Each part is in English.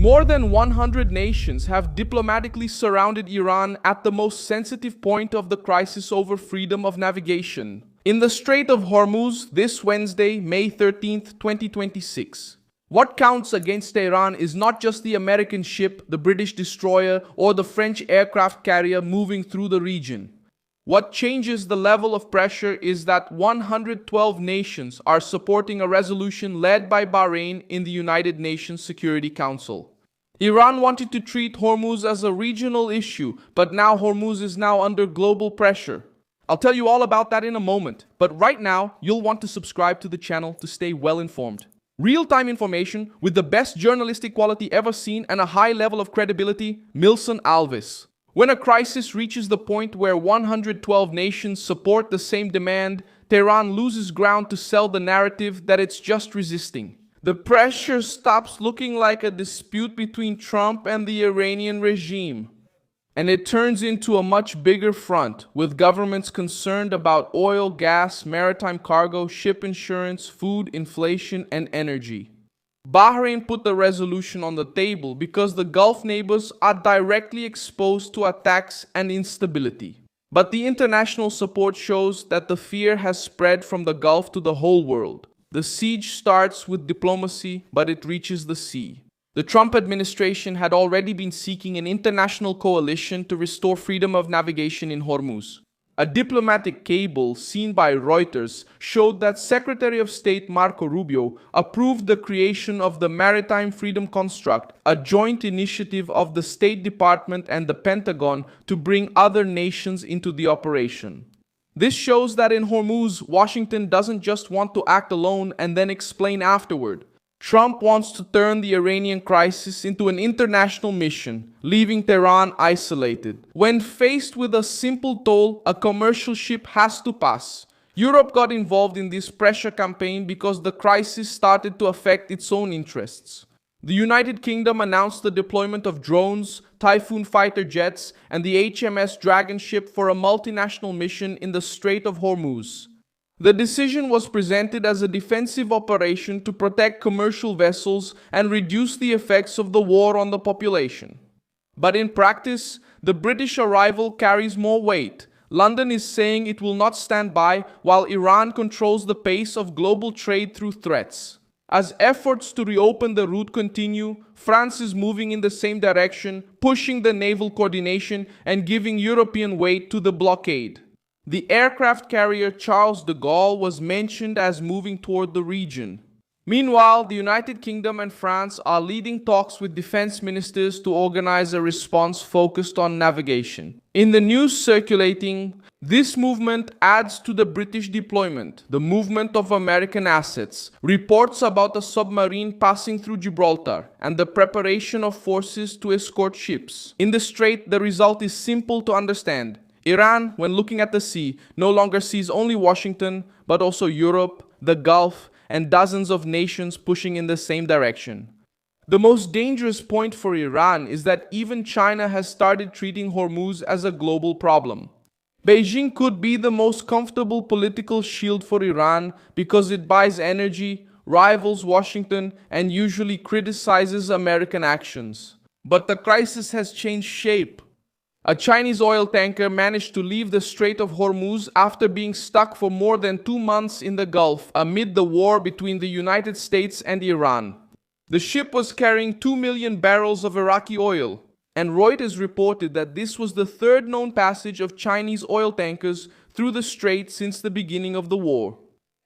More than 100 nations have diplomatically surrounded Iran at the most sensitive point of the crisis over freedom of navigation, in the Strait of Hormuz this Wednesday, May 13, 2026. What counts against Iran is not just the American ship, the British destroyer, or the French aircraft carrier moving through the region. What changes the level of pressure is that 112 nations are supporting a resolution led by Bahrain in the United Nations Security Council. Iran wanted to treat Hormuz as a regional issue, but now Hormuz is now under global pressure. I'll tell you all about that in a moment, but right now, you'll want to subscribe to the channel to stay well informed. Real-time information with the best journalistic quality ever seen and a high level of credibility, Milson Alves. When a crisis reaches the point where 112 nations support the same demand, Tehran loses ground to sell the narrative that it's just resisting. The pressure stops looking like a dispute between Trump and the Iranian regime, and it turns into a much bigger front, with governments concerned about oil, gas, maritime cargo, ship insurance, food, inflation, and energy. Bahrain put the resolution on the table because the Gulf neighbors are directly exposed to attacks and instability. But the international support shows that the fear has spread from the Gulf to the whole world. The siege starts with diplomacy, but it reaches the sea. The Trump administration had already been seeking an international coalition to restore freedom of navigation in Hormuz. A diplomatic cable seen by Reuters showed that Secretary of State Marco Rubio approved the creation of the Maritime Freedom Construct, a joint initiative of the State Department and the Pentagon to bring other nations into the operation. This shows that in Hormuz, Washington doesn't just want to act alone and then explain afterward. Trump wants to turn the Iranian crisis into an international mission, leaving Tehran isolated. When faced with a simple toll, a commercial ship has to pass. Europe got involved in this pressure campaign because the crisis started to affect its own interests. The United Kingdom announced the deployment of drones, Typhoon fighter jets, and the HMS Dragon ship for a multinational mission in the Strait of Hormuz. The decision was presented as a defensive operation to protect commercial vessels and reduce the effects of the war on the population. But in practice, the British arrival carries more weight. London is saying it will not stand by while Iran controls the pace of global trade through threats. As efforts to reopen the route continue, France is moving in the same direction, pushing the naval coordination and giving European weight to the blockade. The aircraft carrier Charles de Gaulle was mentioned as moving toward the region. Meanwhile, the United Kingdom and France are leading talks with defense ministers to organize a response focused on navigation. In the news circulating, this movement adds to the British deployment, the movement of American assets, reports about a submarine passing through Gibraltar, and the preparation of forces to escort ships. In the Strait, the result is simple to understand. Iran, when looking at the sea, no longer sees only Washington, but also Europe, the Gulf, and dozens of nations pushing in the same direction. The most dangerous point for Iran is that even China has started treating Hormuz as a global problem. Beijing could be the most comfortable political shield for Iran because it buys energy, rivals Washington, and usually criticizes American actions. But the crisis has changed shape. A Chinese oil tanker managed to leave the Strait of Hormuz after being stuck for more than 2 months in the Gulf amid the war between the United States and Iran. The ship was carrying 2 million barrels of Iraqi oil, and Reuters reported that this was the third known passage of Chinese oil tankers through the strait since the beginning of the war.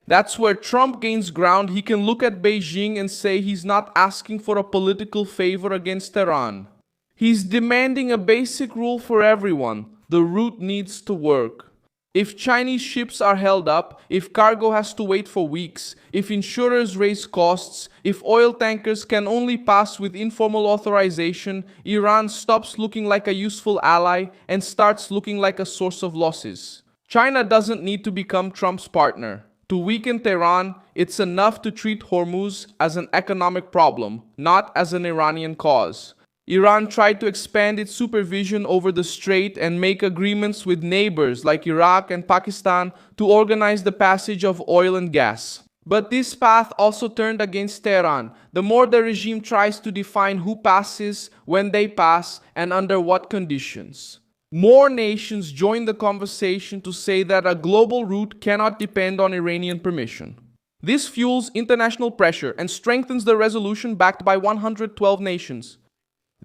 That's where Trump gains ground. He can look at Beijing and say he's not asking for a political favor against Tehran. He's demanding a basic rule for everyone. The route needs to work. If Chinese ships are held up, if cargo has to wait for weeks, if insurers raise costs, if oil tankers can only pass with informal authorization, Iran stops looking like a useful ally and starts looking like a source of losses. China doesn't need to become Trump's partner. To weaken Tehran, it's enough to treat Hormuz as an economic problem, not as an Iranian cause. Iran tried to expand its supervision over the strait and make agreements with neighbors like Iraq and Pakistan to organize the passage of oil and gas. But this path also turned against Tehran. The more the regime tries to define who passes, when they pass, and under what conditions. More nations join the conversation to say that a global route cannot depend on Iranian permission. This fuels international pressure and strengthens the resolution backed by 112 nations.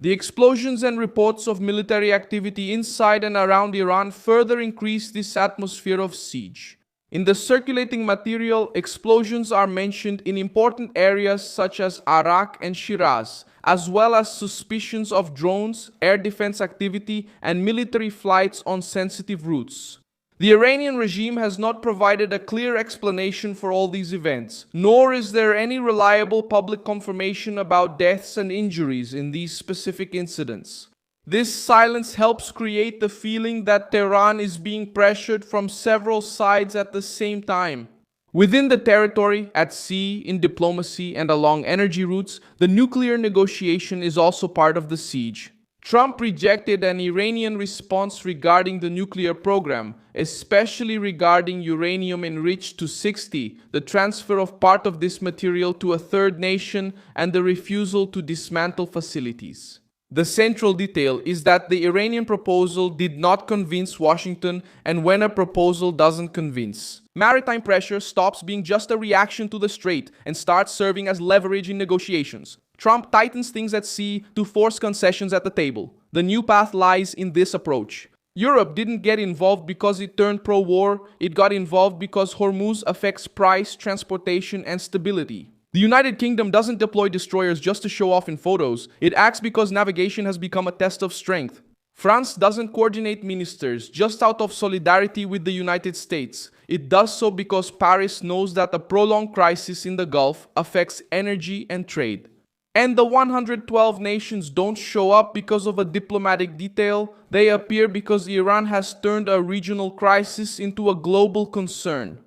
The explosions and reports of military activity inside and around Iran further increase this atmosphere of siege. In the circulating material, explosions are mentioned in important areas such as Arak and Shiraz, as well as suspicions of drones, air defense activity, and military flights on sensitive routes. The Iranian regime has not provided a clear explanation for all these events, nor is there any reliable public confirmation about deaths and injuries in these specific incidents. This silence helps create the feeling that Tehran is being pressured from several sides at the same time. Within the territory, at sea, in diplomacy, and along energy routes, the nuclear negotiation is also part of the siege. Trump rejected an Iranian response regarding the nuclear program, especially regarding uranium enriched to 60, the transfer of part of this material to a third nation, and the refusal to dismantle facilities. The central detail is that the Iranian proposal did not convince Washington, and when a proposal doesn't convince, maritime pressure stops being just a reaction to the strait and starts serving as leverage in negotiations. Trump tightens things at sea to force concessions at the table. The new path lies in this approach. Europe didn't get involved because it turned pro-war, it got involved because Hormuz affects price, transportation, and stability. The United Kingdom doesn't deploy destroyers just to show off in photos, it acts because navigation has become a test of strength. France doesn't coordinate ministers just out of solidarity with the United States. It does so because Paris knows that a prolonged crisis in the Gulf affects energy and trade. And the 112 nations don't show up because of a diplomatic detail, they appear because Iran has turned a regional crisis into a global concern.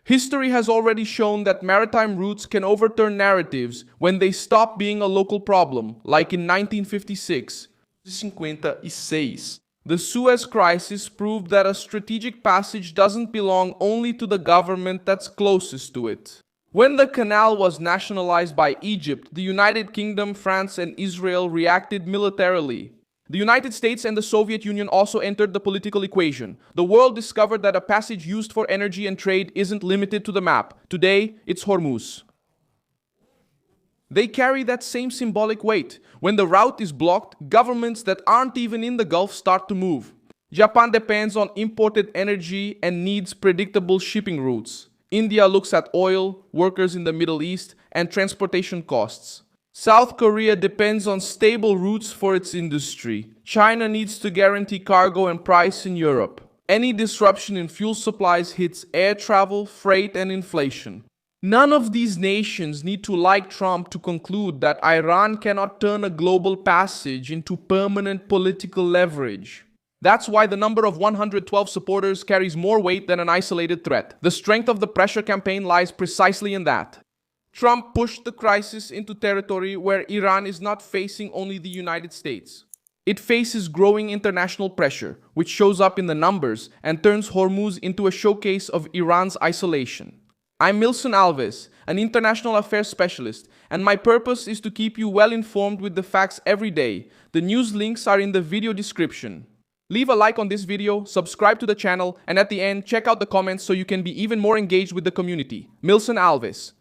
History has already shown that maritime routes can overturn narratives when they stop being a local problem, like in 1956. The Suez Crisis proved that a strategic passage doesn't belong only to the government that's closest to it. When the canal was nationalized by Egypt, the United Kingdom, France, and Israel reacted militarily. The United States and the Soviet Union also entered the political equation. The world discovered that a passage used for energy and trade isn't limited to the map. Today, it's Hormuz. They carry that same symbolic weight. When the route is blocked, governments that aren't even in the Gulf start to move. Japan depends on imported energy and needs predictable shipping routes. India looks at oil, workers in the Middle East, and transportation costs. South Korea depends on stable routes for its industry. China needs to guarantee cargo and price in Europe. Any disruption in fuel supplies hits air travel, freight, and inflation. None of these nations need to like Trump to conclude that Iran cannot turn a global passage into permanent political leverage. That's why the number of 112 supporters carries more weight than an isolated threat. The strength of the pressure campaign lies precisely in that. Trump pushed the crisis into territory where Iran is not facing only the United States. It faces growing international pressure, which shows up in the numbers and turns Hormuz into a showcase of Iran's isolation. I'm Milson Alves, an international affairs specialist, and my purpose is to keep you well informed with the facts every day. The news links are in the video description. Leave a like on this video, subscribe to the channel, and at the end, check out the comments so you can be even more engaged with the community. Milson Alves.